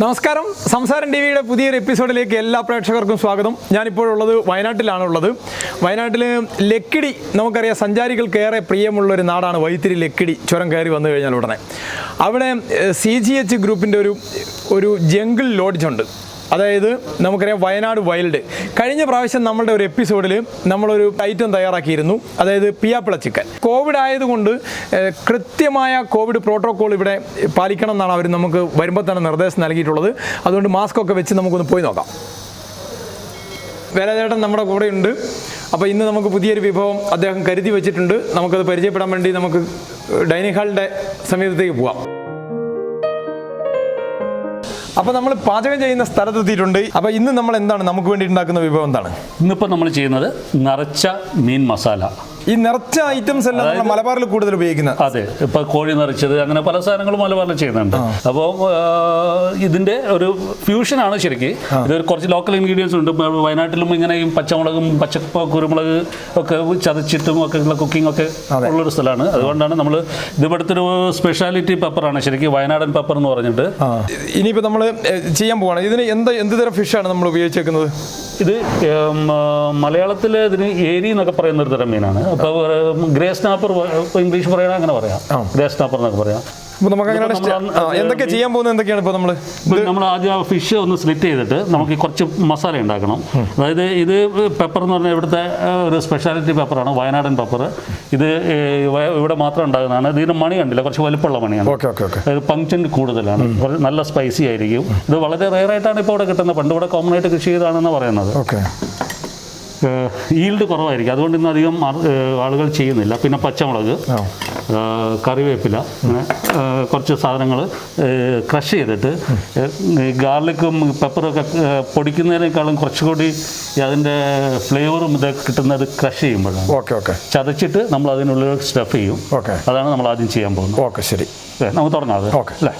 നമസ്കാരം, സംസാരം ടി വിയുടെ പുതിയൊരു എപ്പിസോഡിലേക്ക് എല്ലാ പ്രേക്ഷകർക്കും സ്വാഗതം. ഞാനിപ്പോഴുള്ളത് വയനാട്ടിലാണുള്ളത്. വയനാട്ടിൽ ലക്കിടി, നമുക്കറിയാം സഞ്ചാരികൾക്ക് ഏറെ പ്രിയമുള്ളൊരു നാടാണ് വൈത്തിരി. ലക്കിടി ചുരം കയറി വന്നു കഴിഞ്ഞാൽ ഉടനെ അവിടെ CGH ഗ്രൂപ്പിൻ്റെ ഒരു ജംഗിൾ ലോഡ്ജ് ഉണ്ട്. അതായത് നമുക്കറിയാം വയനാട് വൈൽഡ്. കഴിഞ്ഞ പ്രാവശ്യം നമ്മളുടെ ഒരു എപ്പിസോഡിൽ നമ്മളൊരു ഐറ്റം തയ്യാറാക്കിയിരുന്നു, അതായത് പിയാപ്പിള ചിക്കൻ. കോവിഡ് ആയതുകൊണ്ട് കൃത്യമായ കോവിഡ് പ്രോട്ടോക്കോൾ ഇവിടെ പാലിക്കണം എന്നാണ് അവർ നമുക്ക് വരുമ്പോൾ തന്നെ നിർദ്ദേശം നൽകിയിട്ടുള്ളത്. അതുകൊണ്ട് മാസ്കൊക്കെ വെച്ച് നമുക്കൊന്ന് പോയി നോക്കാം. വേലാചേട്ടൻ നമ്മുടെ കൂടെ ഉണ്ട്. അപ്പോൾ ഇന്ന് നമുക്ക് പുതിയൊരു വിഭവം അദ്ദേഹം കരുതി വെച്ചിട്ടുണ്ട്. നമുക്കത് പരിചയപ്പെടാൻ വേണ്ടി നമുക്ക് ഡൈനിങ് ഹാളിൻ്റെ സമീപത്തേക്ക് പോവാം. അപ്പോൾ നമ്മൾ പാചകം ചെയ്യുന്ന സ്ഥലത്തെത്തിയിട്ടുണ്ട്. അപ്പോൾ ഇന്ന് നമ്മൾ എന്താണ് നമുക്ക് വേണ്ടി ഉണ്ടാക്കുന്ന വിഭവം എന്താണ്? ഇന്നിപ്പോൾ നമ്മൾ ചെയ്യുന്നത് നിറച്ച മീൻ മസാല. ഈ നിറച്ച ഐറ്റംസ് എല്ലാം നമ്മൾ മലബാറിൽ കൂടുതൽ ഉപയോഗിക്കുന്നത്. അതെ, ഇപ്പോൾ കോഴി നിറച്ചത്, അങ്ങനെ പല സാധനങ്ങളും മലബാറിൽ ചെയ്യുന്നുണ്ട്. അപ്പോൾ ഇതിൻ്റെ ഒരു ഫ്യൂഷനാണ് ശരിക്കും. ഇതൊരു കുറച്ച് ലോക്കൽ ഇൻഗ്രീഡിയൻസ് ഉണ്ട്. വയനാട്ടിലും ഇങ്ങനെ ഈ പച്ചമുളകും കുരുമുളക് ഒക്കെ ചതച്ചിട്ടും ഒക്കെ ഉള്ള കുക്കിംഗ് ഒക്കെ ഉള്ളൊരു സ്ഥലമാണ്. അതുകൊണ്ടാണ് നമ്മൾ ഇതിവിടുത്തെ ഒരു സ്പെഷ്യാലിറ്റി പെപ്പറാണ് ശരിക്കും, വയനാടൻ പെപ്പർ എന്ന് പറഞ്ഞിട്ട്. ഇനിയിപ്പോൾ നമ്മൾ ചെയ്യാൻ പോവാണ്. ഇതിന് എന്ത് തരം ഫിഷാണ് നമ്മൾ ഉപയോഗിച്ചേക്കുന്നത്? ഇത് മലയാളത്തിൽ ഇതിന് ഏരി എന്നൊക്കെ പറയുന്ന ഒരു തരം മീനാണ്. അപ്പോൾ ഗ്രേ സ്നാപ്പർ ഇംഗ്ലീഷ് പറയണ അങ്ങനെ പറയാം, ഗ്രേ സ്നാപ്പർ എന്നൊക്കെ പറയാം. എന്തൊക്കെ ചെയ്യാൻ പോകുന്നത് എന്തൊക്കെയാണ് ഇപ്പോൾ നമ്മൾ ആദ്യം ഫിഷ് ഒന്ന് സ്ലിറ്റ് ചെയ്തിട്ട് നമുക്ക് കുറച്ച് മസാല ഉണ്ടാക്കണം. അതായത് ഇത് പെപ്പർ എന്ന് പറഞ്ഞാൽ ഇവിടുത്തെ ഒരു സ്പെഷ്യാലിറ്റി പെപ്പറാണ്, വയനാടൻ പെപ്പർ. ഇത് ഇവിടെ മാത്രം ഉണ്ടാകുന്നതാണ്. ഇതിന് മണി കണ്ടില്ല, കുറച്ച് വലുപ്പമുള്ള മണിയാണ്. അതായത് പങ്ക്ചന്റ് കൂടുതലാണ്, നല്ല സ്പൈസി ആയിരിക്കും. ഇത് വളരെ റെയറായിട്ടാണ് ഇപ്പോൾ ഇവിടെ കിട്ടുന്നത്. പണ്ട് ഇവിടെ കോമൺ ആയിട്ട് കൃഷി ചെയ്താണെന്ന് പറയുന്നത്. ഈൽഡ് കുറവായിരിക്കും, അതുകൊണ്ട് ഇന്ന് അധികം ആളുകൾ ചെയ്യുന്നില്ല. പിന്നെ പച്ചമുളക്, കറിവേപ്പില, അങ്ങനെ കുറച്ച് സാധനങ്ങൾ ക്രഷ് ചെയ്തിട്ട്, ഗാർലിക്കും പെപ്പറൊക്കെ പൊടിക്കുന്നതിനേക്കാളും കുറച്ചുകൂടി അതിൻ്റെ ഫ്ലേവറും ഇതൊക്കെ കിട്ടുന്നത് ക്രഷ് ചെയ്യുമ്പോഴാണ്. ചതച്ചിട്ട് നമ്മൾ അതിനുള്ളിൽ സ്റ്റഫ് ചെയ്യും. അതാണ് നമ്മൾ ആദ്യം ചെയ്യാൻ പോകുന്നത്. ശരി, നമുക്ക് തുടങ്ങാം. അല്ലേ,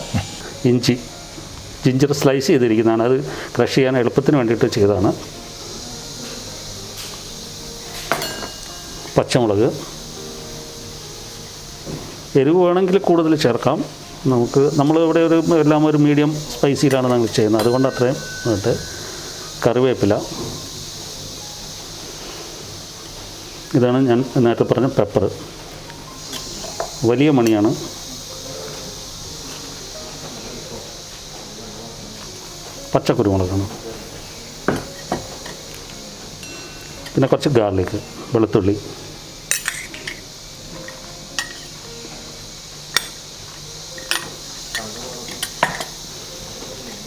ജിഞ്ചർ സ്ലൈസ് ചെയ്തിരിക്കുന്നതാണ്. അത് ക്രഷ് ചെയ്യാൻ എളുപ്പത്തിന് വേണ്ടിയിട്ട് ചെയ്തതാണ്. പച്ചമുളക്, എരിവ് വേണമെങ്കിൽ കൂടുതൽ ചേർക്കാം. നമ്മളിവിടെ എല്ലാം ഒരു മീഡിയം സ്പൈസിയിലാണ് നമ്മൾ ചെയ്യുന്നത്, അതുകൊണ്ട് അത്രയും എന്നിട്ട് കറിവേപ്പില. ഇതാണ് ഞാൻ നേരത്തെ പറഞ്ഞ പെപ്പർ, വലിയ മണിയാണ്. പച്ചക്കുരുമുളകാണ്. പിന്നെ കുറച്ച് ഗാർലിക്, വെളുത്തുള്ളി.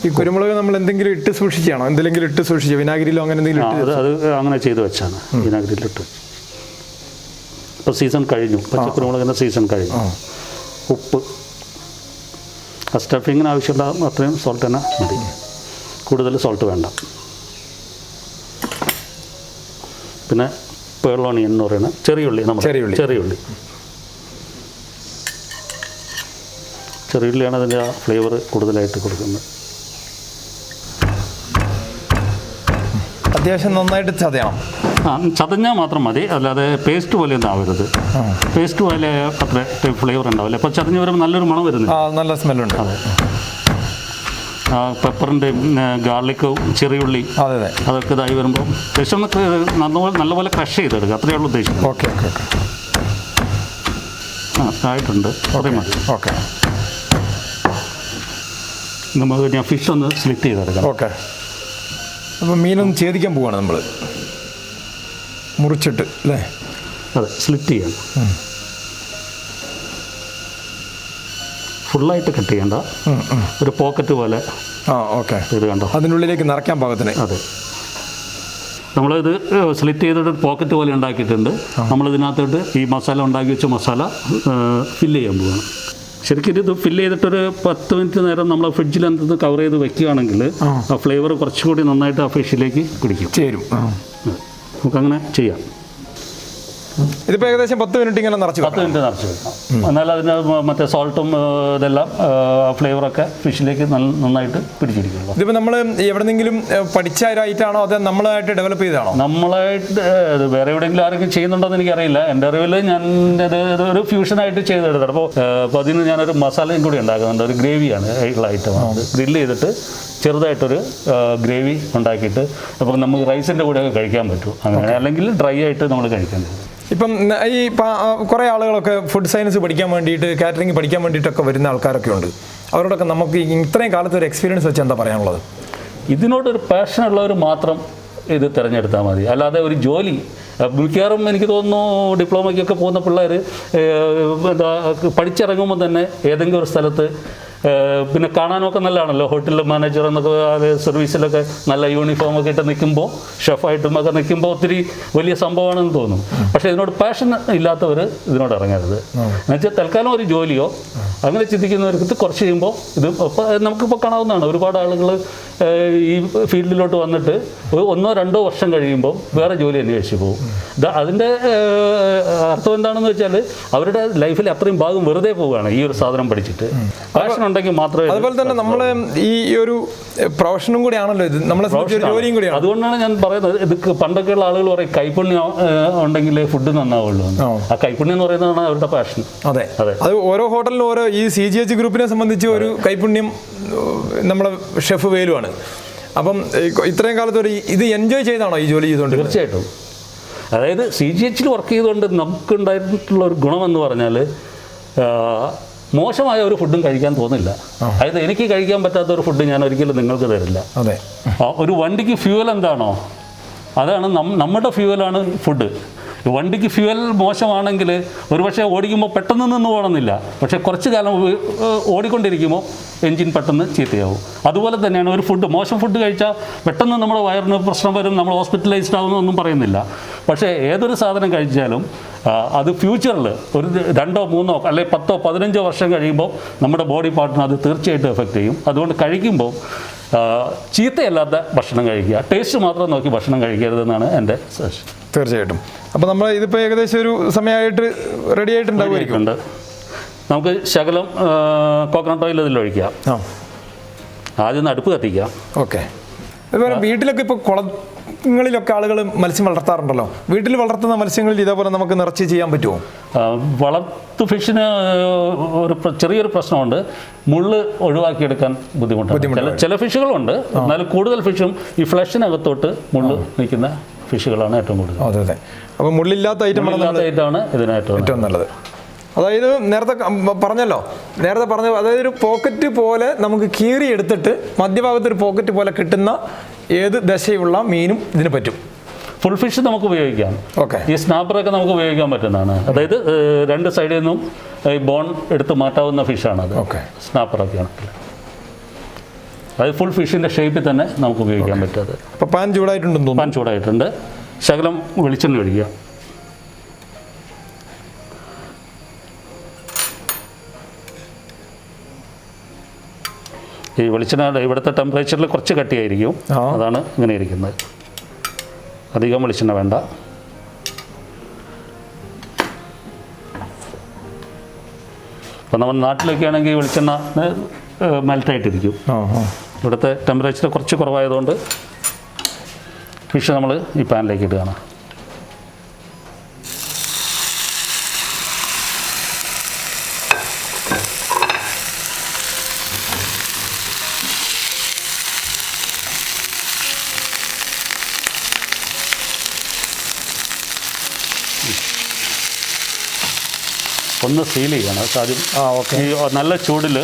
ഈ കുരുമുളക് നമ്മൾ എന്തെങ്കിലും ഇട്ട് സൂക്ഷിച്ചാണോ? എന്തെങ്കിലും ഇട്ട് സൂക്ഷിച്ചോ? വിനാഗിരിയിലോ അങ്ങനെ എന്തെങ്കിലും? അത് അങ്ങനെ ചെയ്ത് വെച്ചാണ്, വിനാഗിരിയിലിട്ട്. ഇപ്പോൾ സീസൺ കഴിഞ്ഞു, പച്ചക്കുരുമുളകിൻ്റെ സീസൺ കഴിഞ്ഞു. ഉപ്പ്, ആ സ്റ്റഫിങ്ങിന് ആവശ്യമുള്ള അത്രയും സോൾട്ട് തന്നെ മതി, കൂടുതൽ സോൾട്ട് വേണ്ട. പിന്നെ പേൾ ഓണിയൻ എന്ന് പറയുന്നത് ചെറിയുള്ളി, ചെറിയുള്ളിയാണ് അതിൻ്റെ ആ ഫ്ലേവർ കൂടുതലായിട്ട് കൊടുക്കുന്നത്. അത്യാവശ്യം നന്നായിട്ട് ചതയണം. ചതഞ്ഞാൽ മാത്രം മതി, അല്ലാതെ പേസ്റ്റ് പോലെ ഒന്നും ആവരുത്. പേസ്റ്റ് പോലെ അത്ര ഫ്ലേവർ ഉണ്ടാവില്ല. അപ്പോൾ ചതഞ്ഞ് വരുമ്പോൾ നല്ലൊരു മണം വരുന്നില്ല, നല്ല സ്മെല്ലുണ്ട്. അതെ, പെപ്പറിൻ്റെ, ഗാർലിക്കും ചെറിയുള്ളി അതൊക്കെ ഇതായി വരുമ്പോൾ ശേഷം നല്ലപോലെ ക്രഷ് ചെയ്തെടുക്കുക. അത്രയേ ഉള്ളൂ ഉദ്ദേശിക്കുന്നത്. ആയിട്ടുണ്ട്, അത്രയും മതി. നമുക്ക് ഞാൻ ഫിഷ് ഒന്ന് സ്ലിറ്റ് ചെയ്തെടുക്കാം. അപ്പോൾ മീനൊന്ന് ഛേദിക്കാൻ പോവാണ് നമ്മൾ, മുറിച്ചിട്ട് അല്ലേ? അതെ, സ്ലിറ്റ് ചെയ്യണം. ഫുള്ളായിട്ട് കട്ട് ചെയ്യേണ്ട, ഒരു പോക്കറ്റ് പോലെ. ഇത് കണ്ടോ, അതിനുള്ളിലേക്ക് നിറയ്ക്കാൻ പാകത്തിന്. അതെ, നമ്മളിത് സ്ലിറ്റ് ചെയ്തിട്ട് പോക്കറ്റ് പോലെ ഉണ്ടാക്കിയിട്ടുണ്ട്. നമ്മളിതിനകത്തോട്ട് ഈ മസാല ഉണ്ടാക്കി വെച്ച മസാല ഫില്ല് ചെയ്യാൻ പോവുകയാണ്. ശരിക്കും ഇത് ഫില്ല് ചെയ്തിട്ടൊരു 10 മിനിറ്റ് നേരം നമ്മൾ ഫ്രിഡ്ജിൽ എന്തെന്ന് കവർ ചെയ്ത് വെക്കുകയാണെങ്കിൽ ആ ഫ്ലേവർ കുറച്ചുകൂടി നന്നായിട്ട് ആ ഫിഷിലേക്ക് പിടിക്കും, ചേരും. നമുക്കങ്ങനെ ചെയ്യാം. ഇതിപ്പോൾ ഏകദേശം 10 മിനിറ്റ് ഇങ്ങനെ നിറച്ച് 10 മിനിറ്റ് നിറച്ച് വെക്കണം. എന്നാൽ അതിന് മറ്റേ സോൾട്ടും ഇതെല്ലാം ഫ്ലേവറൊക്കെ ഫിഷിലേക്ക് നന്നായിട്ട് പിടിച്ചിരിക്കുള്ളൂ. ഇതിപ്പോൾ നമ്മൾ എവിടെന്നെങ്കിലും പഠിച്ച ഒരായിട്ടാണോ അതോ നമ്മളായിട്ട് ഡെവലപ്പ് ചെയ്തതാണോ? നമ്മളായിട്ട് വേറെ എവിടെയെങ്കിലും ആരെങ്കിലും ചെയ്യുന്നുണ്ടോ എന്ന് എനിക്കറിയില്ല. എൻ്റെ അറിവിൽ ഞാൻ ഒരു ഫ്യൂഷനായിട്ട് ചെയ്തെടുത്തത്. അപ്പോൾ അതിന് ഞാനൊരു മസാലയും കൂടി ഉണ്ടാക്കുന്നുണ്ട്. ഒരു ഗ്രേവിയാണ് ഉള്ള ഐറ്റമാണ്. ഗ്രില്ല് ചെയ്തിട്ട് ചെറുതായിട്ടൊരു ഗ്രേവി ഉണ്ടാക്കിയിട്ട് അപ്പോൾ നമുക്ക് റൈസിൻ്റെ കൂടെയൊക്കെ കഴിക്കാൻ പറ്റും. അങ്ങനെ അല്ലെങ്കിൽ ഡ്രൈ ആയിട്ട് നമ്മൾ കഴിക്കേണ്ടത്. ഇപ്പം ഈ കുറേ ആളുകളൊക്കെ ഫുഡ് സയൻസ് പഠിക്കാൻ വേണ്ടിയിട്ട് കാറ്ററിംഗ് പഠിക്കാൻ വേണ്ടിയിട്ടൊക്കെ വരുന്ന ആൾക്കാരൊക്കെ ഉണ്ട്. അവരോടൊക്കെ നമുക്ക് ഇത്രയും കാലത്ത് ഒരു എക്സ്പീരിയൻസ് വെച്ച് എന്താ പറയാനുള്ളത്? ഇതിനോടൊരു പാഷനുള്ളവർ മാത്രം ഇത് തിരഞ്ഞെടുത്താൽ മതി. അല്ലാതെ ഒരു ജോലി മിക്കവാറും എനിക്ക് തോന്നുന്നു ഡിപ്ലോമയ്ക്കൊക്കെ പോകുന്ന പിള്ളേർ എന്താ പഠിച്ചിറങ്ങുമ്പോൾ തന്നെ ഏതെങ്കിലും ഒരു സ്ഥലത്ത് പിന്നെ കാണാനൊക്കെ നല്ലതാണല്ലോ. ഹോട്ടൽ മാനേജർ എന്നൊക്കെ സർവീസിലൊക്കെ നല്ല യൂണിഫോമൊക്കെ ഇട്ട് നിൽക്കുമ്പോൾ ഷെഫായിട്ടും ഒക്കെ നിൽക്കുമ്പോൾ ഒത്തിരി വലിയ സംഭവമാണെന്ന് തോന്നും. പക്ഷേ ഇതിനോട് പാഷൻ ഇല്ലാത്തവർ ഇതിനോട് ഇറങ്ങരുത്. എന്നുവെച്ചാൽ തൽക്കാലം ഒരു ജോലിയോ അങ്ങനെ ചിന്തിക്കുന്നവർക്ക് കുറച്ച് കഴിയുമ്പോൾ ഇത് നമുക്കിപ്പോൾ കാണാവുന്നതാണ്. ഒരുപാട് ആളുകൾ ഈ ഫീൽഡിലോട്ട് വന്നിട്ട് 1-2 വർഷം കഴിയുമ്പോൾ വേറെ ജോലി അന്വേഷിച്ച് പോകും. അതിൻ്റെ അർത്ഥം എന്താണെന്ന് വെച്ചാൽ അവരുടെ ലൈഫിൽ അത്രയും ഭാഗം വെറുതെ പോവുകയാണ് ഈ ഒരു സാധനം പഠിച്ചിട്ട്. പാഷൻ ഉണ്ടെങ്കിൽ മാത്രമേ. അതുപോലെ തന്നെ നമ്മൾ ഈ ഒരു പ്രൊഫഷനും കൂടിയാണല്ലോ ഇത്, നമ്മളെ ജോലിയും കൂടിയാണ്. അതുകൊണ്ടാണ് ഞാൻ പറയുന്നത് ഇത് പണ്ടൊക്കെയുള്ള ആളുകൾ പറയും കൈപ്പുണ്യം ഉണ്ടെങ്കിൽ ഫുഡ് നന്നാവുള്ളൂ. ആ കൈപ്പുണ്യം എന്ന് പറയുന്നതാണ് അവരുടെ പാഷൻ. അതെ അതെ, അത് ഓരോ ഹോട്ടലിലും ഓരോ ഈ CGH ഗ്രൂപ്പിനെ സംബന്ധിച്ച് ഒരു കൈപ്പുണ്യം നമ്മളെ ഷെഫ് വേലുവാണ്. അപ്പം ഇത്രയും കാലത്ത് ഒരു ഇത് എൻജോയ് ചെയ്താണോ ഈ ജോലി ചെയ്തുകൊണ്ട്? തീർച്ചയായിട്ടും. അതായത് CGH വർക്ക് ചെയ്തുകൊണ്ട് നമുക്കുണ്ടായിട്ടുള്ള ഒരു ഗുണമെന്ന് പറഞ്ഞാൽ മോശമായ ഒരു ഫുഡും കഴിക്കാൻ തോന്നില്ല. അതായത് എനിക്ക് കഴിക്കാൻ പറ്റാത്ത ഒരു ഫുഡ് ഞാൻ ഒരിക്കലും നിങ്ങൾക്ക് തരില്ല. അതെ, ഒരു വണ്ടിക്ക് ഫ്യൂവൽ എന്താണോ അതാണ് നമ്മുടെ ഫ്യൂവലാണ് ഫുഡ്. വണ്ടിക്ക് ഫ്യൂവൽ മോശമാണെങ്കിൽ ഒരുപക്ഷെ ഓടിക്കുമ്പോൾ പെട്ടെന്ന് നിന്ന് പോകണമെന്നില്ല. പക്ഷേ കുറച്ച് കാലം ഓടിക്കൊണ്ടിരിക്കുമ്പോൾ എൻജിൻ പെട്ടെന്ന് ചീത്തയാവും. അതുപോലെ തന്നെയാണ് ഒരു ഫുഡ്. മോശം ഫുഡ് കഴിച്ചാൽ പെട്ടെന്ന് നമ്മുടെ വയറിന് പ്രശ്നം വരും, നമ്മൾ ഹോസ്പിറ്റലൈസ്ഡ് ആവുമെന്നൊന്നും പറയുന്നില്ല. പക്ഷേ ഏതൊരു സാധനം കഴിച്ചാലും അത് ഫ്യൂച്ചറിൽ ഒരു 2-3 അല്ലെങ്കിൽ 10-15 വർഷം കഴിയുമ്പോൾ നമ്മുടെ ബോഡി പാർട്ടിനെ അത് തീർച്ചയായിട്ടും എഫക്റ്റ് ചെയ്യും. അതുകൊണ്ട് കഴിക്കുമ്പോൾ ചീത്തയല്ലാത്ത ഭക്ഷണം കഴിക്കുക, ടേസ്റ്റ് മാത്രം നോക്കി ഭക്ഷണം കഴിക്കരുതെന്നാണ് എൻ്റെ സജഷൻ. തീർച്ചയായിട്ടും. അപ്പോൾ നമ്മൾ ഇതിപ്പോൾ ഏകദേശം ഒരു സമയമായിട്ട് റെഡി ആയിട്ടുണ്ടാവുമായിരിക്കും. നമുക്ക് ശകലം കോക്കനട്ട് ഓയിൽ ഇതിൽ ഒഴിക്കാം. ആദ്യം അടുപ്പ് കത്തിക്കാം. ഓക്കെ. അതുപോലെ വീട്ടിലൊക്കെ ഇപ്പോൾ കുളങ്ങളിലൊക്കെ ആളുകൾ മത്സ്യം വളർത്താറുണ്ടല്ലോ. വീട്ടിൽ വളർത്തുന്ന മത്സ്യങ്ങളിൽ ഇതേപോലെ നമുക്ക് നിറച്ച് ചെയ്യാൻ പറ്റുമോ? വളർത്തു ഫിഷിന് ഒരു ചെറിയൊരു പ്രശ്നമുണ്ട്. മുള്ള് ഒഴിവാക്കിയെടുക്കാൻ ബുദ്ധിമുട്ടാണ്. ചില ഫിഷുകളുണ്ട്, എന്നാലും കൂടുതൽ ഫിഷും ഈ ഫ്ലഷിനകത്തോട്ട് മുള്ള് നിൽക്കുന്ന ഫിഷുകളാണ് ഏറ്റവും കൂടുതൽ. അതെ അതെ. അപ്പോൾ മുള്ളില്ലാത്ത ഐറ്റമാണ് ഇതിന് ഏറ്റവും നല്ലത്. അതായത് നേരത്തെ പറഞ്ഞ അതായത് ഒരു പോക്കറ്റ് പോലെ നമുക്ക് കീറി എടുത്തിട്ട് മധ്യഭാഗത്ത് ഒരു പോക്കറ്റ് പോലെ കിട്ടുന്ന ഏത് ദശയുള്ള മീനും ഇതിന് പറ്റും. ഫുൾ ഫിഷ് നമുക്ക് ഉപയോഗിക്കാം. ഓക്കെ. ഈ സ്നാപ്പറൊക്കെ നമുക്ക് ഉപയോഗിക്കാൻ പറ്റുന്നതാണ്. അതായത് 2 സൈഡിൽ നിന്നും ഈ ബോൺ എടുത്ത് മാറ്റാവുന്ന ഫിഷാണത്. ഓക്കെ. സ്നാപ്പറൊക്കെയാണ്. അതായത് ഫുൾ ഫിഷിൻ്റെ ഷേപ്പിൽ തന്നെ നമുക്ക് ഉപയോഗിക്കാൻ പറ്റുന്നത്. അപ്പോൾ പാൻ ചൂടായിട്ടുണ്ടെന്ന് തോന്നുന്നു. പാൻ ചൂടായിട്ടുണ്ട്. ശകലം വെളിച്ചെണ്ണ ഒഴിക്കുക. ഈ വെളിച്ചെണ്ണ ഇവിടുത്തെ ടെമ്പറേച്ചറിൽ കുറച്ച് കട്ടിയായിരിക്കും. അതാണ് ഇങ്ങനെ ഇരിക്കുന്നത്. അധികം വെളിച്ചെണ്ണ വേണ്ട. അപ്പോൾ നമ്മുടെ നാട്ടിലൊക്കെ ആണെങ്കിൽ വെളിച്ചെണ്ണ മെൽറ്റായിട്ടിരിക്കും. ഇവിടുത്തെ ടെമ്പറേച്ചർ കുറച്ച് കുറവായതുകൊണ്ട് ഫിഷ് നമ്മൾ ഈ പാനിലേക്ക് ഇടുകയാണ്. ഒന്ന് സീൽ ചെയ്യണം ആദ്യം. ഈ നല്ല ചൂടിൽ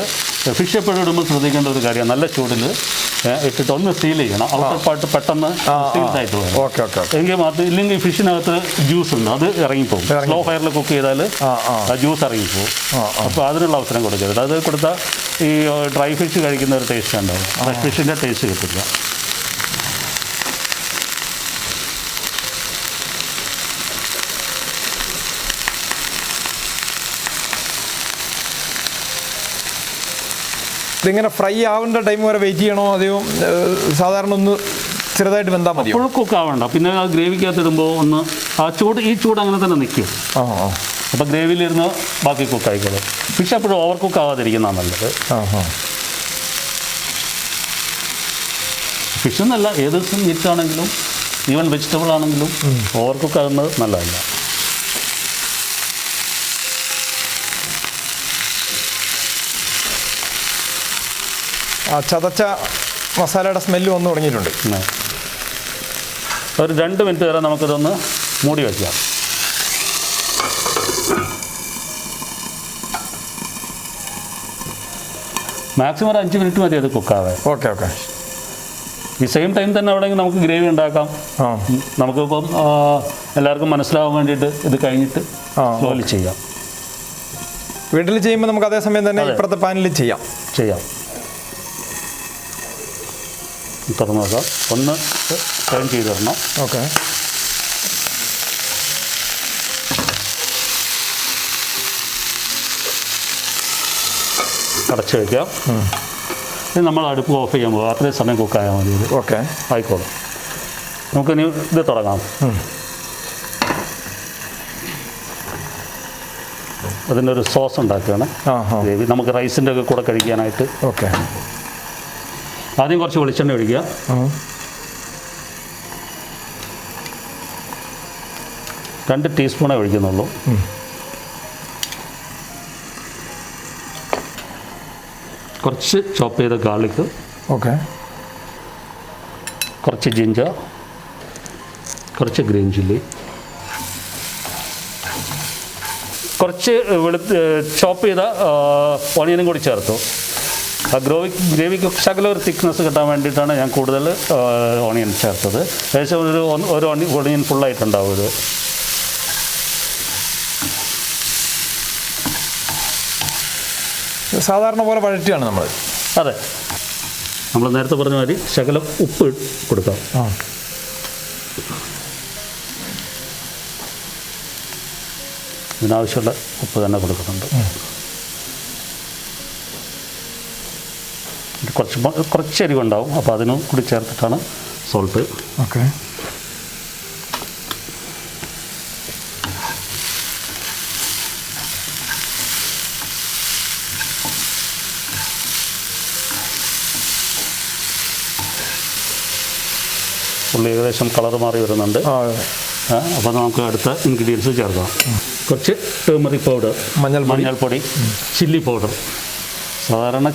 ഫിഷ് എപ്പോഴും ഇടുമ്പോൾ ശ്രദ്ധിക്കേണ്ട ഒരു കാര്യമാണ്. നല്ല ചൂടിൽ ഇട്ടിട്ട് ഒന്ന് സീൽ ചെയ്യണം. ഔട്ടർ പാർട്ട് പെട്ടെന്ന് സീൽഡായിട്ട് വരും. എങ്കിൽ മാത്രം, ഇല്ലെങ്കിൽ ഫിഷിനകത്ത് ജ്യൂസ് ഉണ്ട്, അത് ഇറങ്ങിപ്പോകും. സ്ലോ ഫയറിൽ കുക്ക് ചെയ്താൽ ആ ജ്യൂസ് ഇറങ്ങിപ്പോകും. അപ്പോൾ അതിനുള്ള അവസരം കൊടുക്കരുത്. അത് കൊടുത്താൽ ഈ ഡ്രൈ ഫിഷ് കഴിക്കുന്ന ഒരു ടേസ്റ്റ് ഉണ്ടാവും. ഫ്രഷ് ഫിഷിൻ്റെ ടേസ്റ്റ് കിട്ടില്ല. ഇതിങ്ങനെ ഫ്രൈ ആവേണ്ട ടൈം വരെ വെയിറ്റ് ചെയ്യണോ, അതെയോ സാധാരണ ഒന്ന് ചെറുതായിട്ട് വെന്താൽ മതി. ഫുൾ കുക്ക് ആവണ്ട. പിന്നെ ആ ഗ്രേവിക്കകത്ത് ഇടുമ്പോൾ ഒന്ന് ആ ചൂട് ഈ ചൂട് അങ്ങനെ തന്നെ നിൽക്കും. അപ്പോൾ ഗ്രേവിയിലിരുന്ന് ബാക്കി കുക്കായിക്കോളും. ഫിഷ് എപ്പോഴും ഓവർ കുക്ക് ആവാതിരിക്കുന്നതാണ് നല്ലത്. ഫിഷ് എന്നല്ല, ഏത് മീറ്റ് ആണെങ്കിലും ഈവൻ വെജിറ്റബിൾ ആണെങ്കിലും ഓവർ കുക്ക് ആകുന്നത് നല്ലതല്ല. ചതച്ച മസാലയുടെ സ്മെല്ല് വന്നു തുടങ്ങിയിട്ടുണ്ട്. ഒരു 2 മിനിറ്റ് വരെ നമുക്കിതൊന്ന് മൂടി വയ്ക്കാം. മാക്സിമം ഒരു 5 മിനിറ്റ് മതി അത് കുക്കാവേ. ഓക്കെ. ഈ സെയിം ടൈം തന്നെ എവിടെയെങ്കിലും നമുക്ക് ഗ്രേവി ഉണ്ടാക്കാം. നമുക്കിപ്പം എല്ലാവർക്കും മനസ്സിലാവാൻ വേണ്ടിയിട്ട് ഇത് കഴിഞ്ഞിട്ട് സ്ലോലി ചെയ്യാം. വീട്ടിൽ ചെയ്യുമ്പോൾ നമുക്ക് അതേസമയം തന്നെ ഇപ്പുറത്തെ പാനിൽ ചെയ്യാം. തുറന്നു നോക്കാം. ഒന്ന് ടേൺ ചെയ്ത് തരണം. ഓക്കെ. അടച്ചു വയ്ക്കാം. ഇനി നമ്മൾ അടുപ്പ് ഓഫ് ചെയ്യാൻ പോകും. അത്രയും സമയം കുക്കായാൽ മതി. ഇത് ഓക്കെ, ആയിക്കോളും. നമുക്കിനി ഇത് തുടങ്ങാം. അതിൻ്റെ ഒരു സോസ് ഉണ്ടാക്കുകയാണ്. ഗ്രേവി നമുക്ക് റൈസിൻ്റെ ഒക്കെ കൂടെ കഴിക്കാനായിട്ട്. ഓക്കെ. ആദ്യം കുറച്ച് വെളിച്ചെണ്ണ ഒഴിക്കുക. രണ്ട് ടീസ്പൂണേ ഒഴിക്കുന്നുള്ളൂ. കുറച്ച് ചോപ്പ് ചെയ്ത ഗാർലിക്. ഓക്കെ. കുറച്ച് ജിഞ്ചർ, കുറച്ച് ഗ്രീൻ ചില്ലി, കുറച്ച് ചോപ്പ് ചെയ്ത ഓണിയനും കൂടി ചേർത്തു. ആ ഗ്രേവിക്ക് ശകലം ഒരു തിക്നെസ് കിട്ടാൻ വേണ്ടിയിട്ടാണ് ഞാൻ കൂടുതൽ ഓണിയൻ ചേർത്തത്. ഏകദേശം ഒരു ഓണിയൻ ഫുള്ളായിട്ടുണ്ടാവും ഇത്. സാധാരണ പോലെ വഴറ്റിയാണ് നമ്മൾ. അതെ, നമ്മൾ നേരത്തെ പറഞ്ഞ മാതിരി ശകലം ഉപ്പ് കൊടുക്കാം. ഇതിനാവശ്യമുള്ള ഉപ്പ് തന്നെ കൊടുക്കുന്നുണ്ട്. കുറച്ച് എരിവുണ്ടാവും, അപ്പോൾ അതിനും കൂടി ചേർത്തിട്ടാണ് സോൾട്ട്. ഓക്കെ. ഉള്ളി ഏകദേശം കളർ മാറി വരുന്നുണ്ട്. അപ്പോൾ നമുക്ക് അടുത്ത ഇൻഗ്രീഡിയൻസ് ചേർക്കാം. കുറച്ച് ടേമറിക് പൗഡർ, മഞ്ഞൾപ്പൊടി, ചില്ലി പൗഡർ. സാധാരണ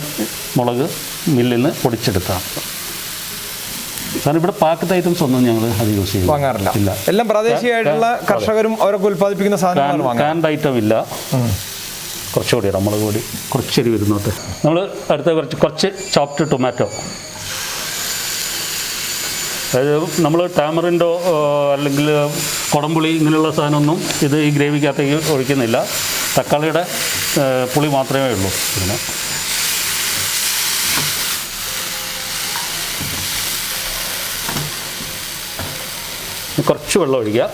മുളക് മില്ലിൽ നിന്ന് പൊടിച്ചെടുത്താണ്. കാരണം ഇവിടെ പാക്കറ്റ് ഐറ്റംസ് ഒന്നും ഞങ്ങൾ അത് യൂസ് ചെയ്യും, വാങ്ങാറില്ല. ഇല്ല, എല്ലാം പ്രാദേശികമായിട്ടുള്ള കർഷകരും അവരൊക്കെ ഉൽപ്പാദിപ്പിക്കുന്ന സാധനങ്ങൾ. കാൻഡ് ഐറ്റം ഇല്ല. കുറച്ചുകൂടി ഇടാം, മുളക് പൊടി കുറച്ചരി വരുന്നോട്ട്. നമ്മൾ അടുത്ത കുറച്ച് ചോപ്ഡ് ടൊമാറ്റോ. അതായത് നമ്മൾ ടാമറിൻ്റോ അല്ലെങ്കിൽ കുടംപുളി ഇങ്ങനെയുള്ള സാധനമൊന്നും ഇത് ഈ ഗ്രേവിക്കകത്തേക്ക് ഒഴിക്കുന്നില്ല. തക്കാളിയുടെ പുളി മാത്രമേ ഉള്ളൂ ഇതിന്. കുറച്ച് വെള്ളം ഒഴിക്കുക.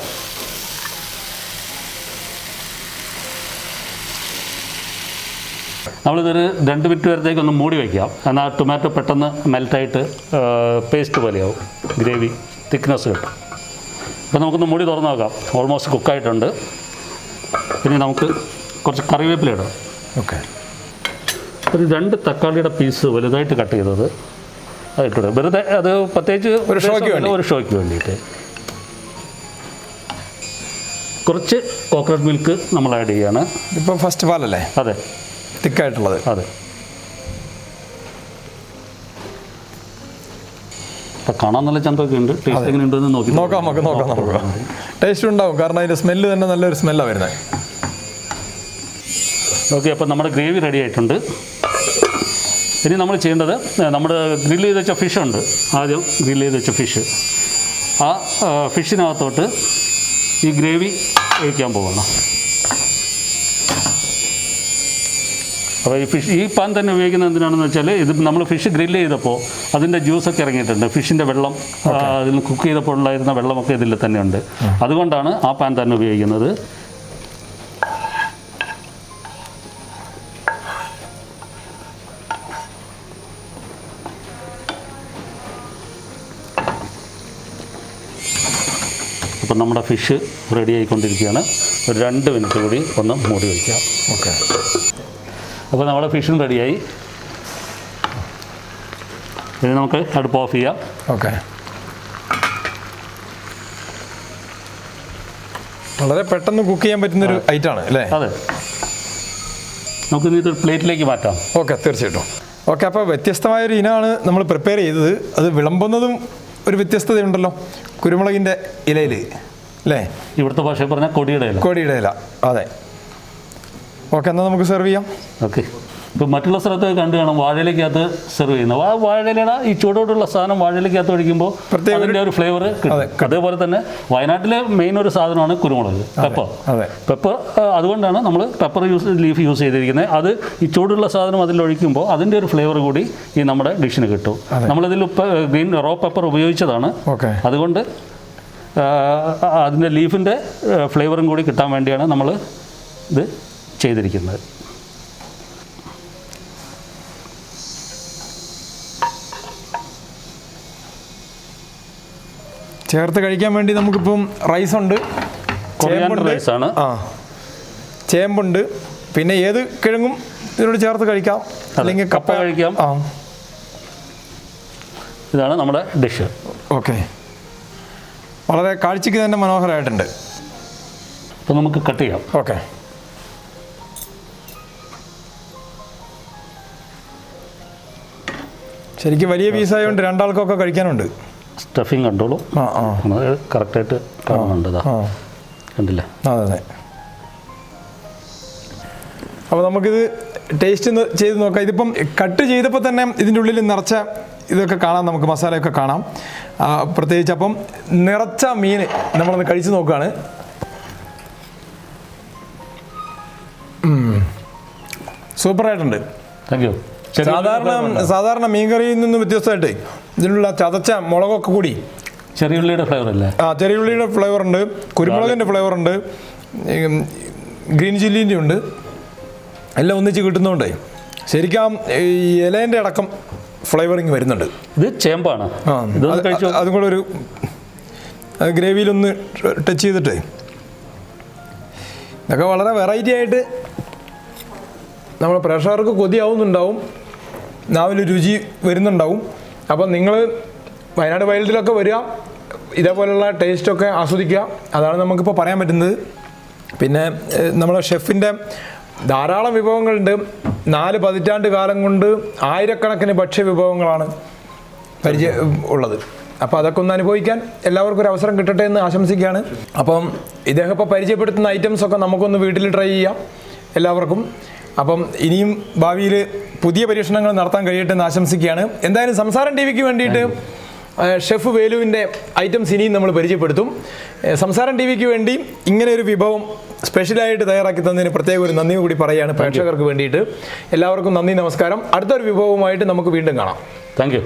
നമ്മളിതൊരു 2 മിനിറ്റ് വരത്തേക്ക് ഒന്ന് മൂടി വയ്ക്കാം. എന്നാൽ ടൊമാറ്റോ പെട്ടെന്ന് മെൽറ്റായിട്ട് പേസ്റ്റ് പോലെയാവും, ഗ്രേവി തിക്നെസ് കിട്ടും. അപ്പോൾ നമുക്കൊന്ന് മൂടി തുറന്ന് നോക്കാം. ഓൾമോസ്റ്റ് കുക്കായിട്ടുണ്ട്. പിന്നെ നമുക്ക് കുറച്ച് കറിവേപ്പില ഇടാം. ഓക്കെ. ഒരു 2 തക്കാളിയുടെ പീസ് വലുതായിട്ട് കട്ട് ചെയ്തത് അതിട്ടിടും. വെറുതെ അത് പ്രത്യേകിച്ച് ഒരു ഷോയ്ക്ക് വേണ്ടിയിട്ട്. കുറച്ച് കോക്കനട്ട് മിൽക്ക് നമ്മൾ ആഡ് ചെയ്യാണ്. ഇപ്പം ഫസ്റ്റ് പാലല്ലേ? അതെ, തിക്കായിട്ടുള്ളത്. അതെ. അപ്പം കാണാൻ നല്ല ചന്തമൊക്കെ ഉണ്ട്. ടേസ്റ്റ് എങ്ങനെ ഉണ്ടെന്ന് നോക്കാം. ടേസ്റ്റ് ഉണ്ടാവും, കാരണം അതിൻ്റെ സ്മെല്ല് തന്നെ നല്ലൊരു സ്മെല്ലാണ് വരുന്നത്. ഓക്കെ, അപ്പോൾ നമ്മുടെ ഗ്രേവി റെഡി ആയിട്ടുണ്ട്. ഇനി നമ്മൾ ചെയ്യേണ്ടത്, നമ്മുടെ ഗ്രില്ല് ചെയ്ത് വെച്ച ഫിഷ് ഉണ്ട്. ആദ്യം ഗ്രില്ല് ചെയ്ത് വെച്ച ഫിഷ്, ആ ഫിഷിനകത്തോട്ട് ഈ ഗ്രേവി ഒഴിക്കാൻ പോകണം. അപ്പോൾ ഈ പാൻ തന്നെ ഉപയോഗിക്കുന്നത് എന്തിനാണെന്ന് വെച്ചാൽ, ഇത് നമ്മൾ ഫിഷ് ഗ്രില്ല് ചെയ്തപ്പോൾ അതിൻ്റെ ജ്യൂസൊക്കെ ഇറങ്ങിയിട്ടുണ്ട്. ഫിഷിൻ്റെ വെള്ളം, അതിൽ കുക്ക് ചെയ്തപ്പോൾ ഉണ്ടായിരുന്ന വെള്ളമൊക്കെ ഇതിൽ തന്നെ ഉണ്ട്. അതുകൊണ്ടാണ് ആ പാൻ തന്നെ ഉപയോഗിക്കുന്നത്. അപ്പം നമ്മുടെ ഫിഷ് റെഡി ആയിക്കൊണ്ടിരിക്കുകയാണ്. ഒരു 2 മിനിറ്റ് കൂടി ഒന്ന് മൂടി വയ്ക്കാം. ഓക്കെ. അപ്പോൾ നമ്മുടെ ഫിഷും റെഡിയായി. ഇനി നമുക്ക് അടുപ്പ് ഓഫ് ചെയ്യാം. ഓക്കെ. വളരെ പെട്ടെന്ന് കുക്ക് ചെയ്യാൻ പറ്റുന്നൊരു ഐറ്റമാണ് അല്ലേ? അതെ. നമുക്ക് ഇനി ഇതൊരു പ്ലേറ്റിലേക്ക് മാറ്റാം. ഓക്കെ, തീർച്ചയായിട്ടും. ഓക്കെ, അപ്പോൾ വ്യത്യസ്തമായൊരു ഇനമാണ് നമ്മൾ പ്രിപ്പയർ ചെയ്തത്. അത് വിളമ്പുന്നതും ഒരു വ്യത്യസ്തതയുണ്ടല്ലോ, കുരുമുളകിൻ്റെ ഇലയിൽ അല്ലേ? ഇവിടുത്തെ ഭാഷയിൽ പറഞ്ഞാൽ കൊടിയുടെ ഇല. കൊടിയുടെ ഇല, അതെ. ഓക്കെ, എന്നാൽ നമുക്ക് സെർവ് ചെയ്യാം. ഓക്കെ. ഇപ്പോൾ മറ്റുള്ള സ്ഥലത്തൊക്കെ കണ്ടു കാണാം വാഴയിലേക്കകത്ത് സെർവ് ചെയ്യുന്നത്. ആ വാഴയിലയുടെ ഈ ചൂടോടുള്ള സാധനം വാഴയിലേക്കകത്ത് ഒഴിക്കുമ്പോൾ അതിൻ്റെ ഒരു ഫ്ലേവർ കിട്ടും. അതേപോലെ തന്നെ വയനാട്ടിലെ മെയിൻ ഒരു സാധനമാണ് കുരുമുളക്, പെപ്പർ. പെപ്പർ അതുകൊണ്ടാണ് നമ്മൾ പെപ്പർ ലീഫ് യൂസ് ചെയ്തിരിക്കുന്നത്. അത് ഈ ചൂടുള്ള സാധനം അതിലൊഴിക്കുമ്പോൾ അതിൻ്റെ ഒരു ഫ്ലേവർ കൂടി ഈ നമ്മുടെ ഡിഷിന് കിട്ടും. നമ്മളിതിൽ ഗ്രീൻ റോ പെപ്പർ ഉപയോഗിച്ചതാണ്. അതുകൊണ്ട് അതിൻ്റെ ലീഫിൻ്റെ ഫ്ലേവറും കൂടി കിട്ടാൻ വേണ്ടിയാണ് നമ്മൾ ഇത് ചെയ്തിരിക്കുന്നത്. ചേർത്ത് കഴിക്കാൻ വേണ്ടി നമുക്കിപ്പം റൈസുണ്ട്, റൈസാണ്, ചേമ്പുണ്ട്, പിന്നെ ഏത് കിഴങ്ങും ഇതിനോട് ചേർത്ത് കഴിക്കാം, അല്ലെങ്കിൽ കപ്പ കഴിക്കാം. ഇതാണ് നമ്മുടെ ഡിഷ്. ഓക്കെ, വളരെ കാഴ്ചയ്ക്ക് തന്നെ മനോഹരമായിട്ടുണ്ട്. അപ്പോൾ നമുക്ക് കട്ട് ചെയ്യാം. ഓക്കെ. ശരിക്കും വലിയ പീസായതുകൊണ്ട് 2 ആൾക്കൊക്കെ കഴിക്കാനുണ്ട്. സ്റ്റഫിങ് കണ്ടോളൂ, കറക്റ്റായിട്ട് കാണുന്നുണ്ട്. കണ്ടില്ല? അതെ. അപ്പോൾ നമുക്കിത് ടേസ്റ്റ് ചെയ്ത് നോക്കാം. ഇതിപ്പം കട്ട് ചെയ്തപ്പോൾ തന്നെ ഇതിൻ്റെ ഉള്ളിൽ നിറച്ച ഇതൊക്കെ കാണാം, നമുക്ക് മസാലയൊക്കെ കാണാം. പ്രത്യേകിച്ച് അപ്പം നിറച്ച മീൻ നമ്മളൊന്ന് കഴിച്ച് നോക്കുകയാണ്. സൂപ്പറായിട്ടുണ്ട്. Thank you. സാധാരണ മീൻകറിയിൽ നിന്ന് വ്യത്യസ്തമായിട്ട് ഇതിനുള്ള ചതച്ച മുളകൊക്കെ കൂടി ചെറിയുള്ളിയുടെ ഫ്ലേവർ അല്ലേ? ചെറിയുള്ളിയുടെ ഫ്ലേവർ ഉണ്ട്, കുരുമുളകിൻ്റെ ഫ്ലേവർ ഉണ്ട്, ഗ്രീൻ ചില്ലീൻ്റെ ഉണ്ട്, എല്ലാം ഒന്നിച്ച് കിട്ടുന്നതുകൊണ്ട് ശരിക്കും ഈ ഇലേൻ്റെ അടക്കം ഫ്ലേവറിങ് വരുന്നുണ്ട്. ഇത് ചേമ്പാണ്. അതും കൂടെ ഒരു ഗ്രേവിയിലൊന്ന് ടച്ച് ചെയ്തിട്ട് ഇതൊക്കെ വളരെ വെറൈറ്റി ആയിട്ട് നമ്മുടെ പ്രേക്ഷകർക്ക് കൊതിയാവുന്നുണ്ടാവും, നാവിൽ രുചി വരുന്നുണ്ടാവും. അപ്പം നിങ്ങൾ വയനാട് വൈൽഡിലൊക്കെ വരിക, ഇതേപോലുള്ള ടേസ്റ്റൊക്കെ ആസ്വദിക്കുക. അതാണ് നമുക്കിപ്പോൾ പറയാൻ പറ്റുന്നത്. പിന്നെ നമ്മുടെ ഷെഫിൻ്റെ ധാരാളം വിഭവങ്ങളുണ്ട്. 4 പതിറ്റാണ്ട് കാലം കൊണ്ട് ആയിരക്കണക്കിന് ഭക്ഷ്യവിഭവങ്ങളാണ് ഉള്ളത്. അപ്പോൾ അതൊക്കെ ഒന്ന് അനുഭവിക്കാൻ എല്ലാവർക്കും ഒരു അവസരം കിട്ടട്ടെ എന്ന് ആശംസിക്കുകയാണ്. അപ്പം ഇദ്ദേഹം ഇപ്പോൾ പരിചയപ്പെടുത്തുന്ന ഐറ്റംസൊക്കെ നമുക്കൊന്ന് വീട്ടിൽ ട്രൈ ചെയ്യാം എല്ലാവർക്കും. അപ്പം ഇനിയും ഭാവിയിൽ പുതിയ പരീക്ഷണങ്ങൾ നടത്താൻ കഴിയട്ടെ എന്ന് ആശംസിക്കുകയാണ്. എന്തായാലും സംസാരം ടി.വിക്ക് വേണ്ടിയിട്ട് ഷെഫ് വേലുവിൻ്റെ ഐറ്റംസ് ഇനിയും നമ്മൾ പരിചയപ്പെടുത്തും. സംസാരം ടി.വിക്ക് വേണ്ടി ഇങ്ങനെ ഒരു വിഭവം സ്പെഷ്യലായിട്ട് തയ്യാറാക്കി തന്നതിന് പ്രത്യേക ഒരു നന്ദി കൂടി പറയുകയാണ് പ്രേക്ഷകർക്ക് വേണ്ടിയിട്ട്. എല്ലാവർക്കും നന്ദി, നമസ്കാരം. അടുത്തൊരു വിഭവവുമായിട്ട് നമുക്ക് വീണ്ടും കാണാം. Thank you.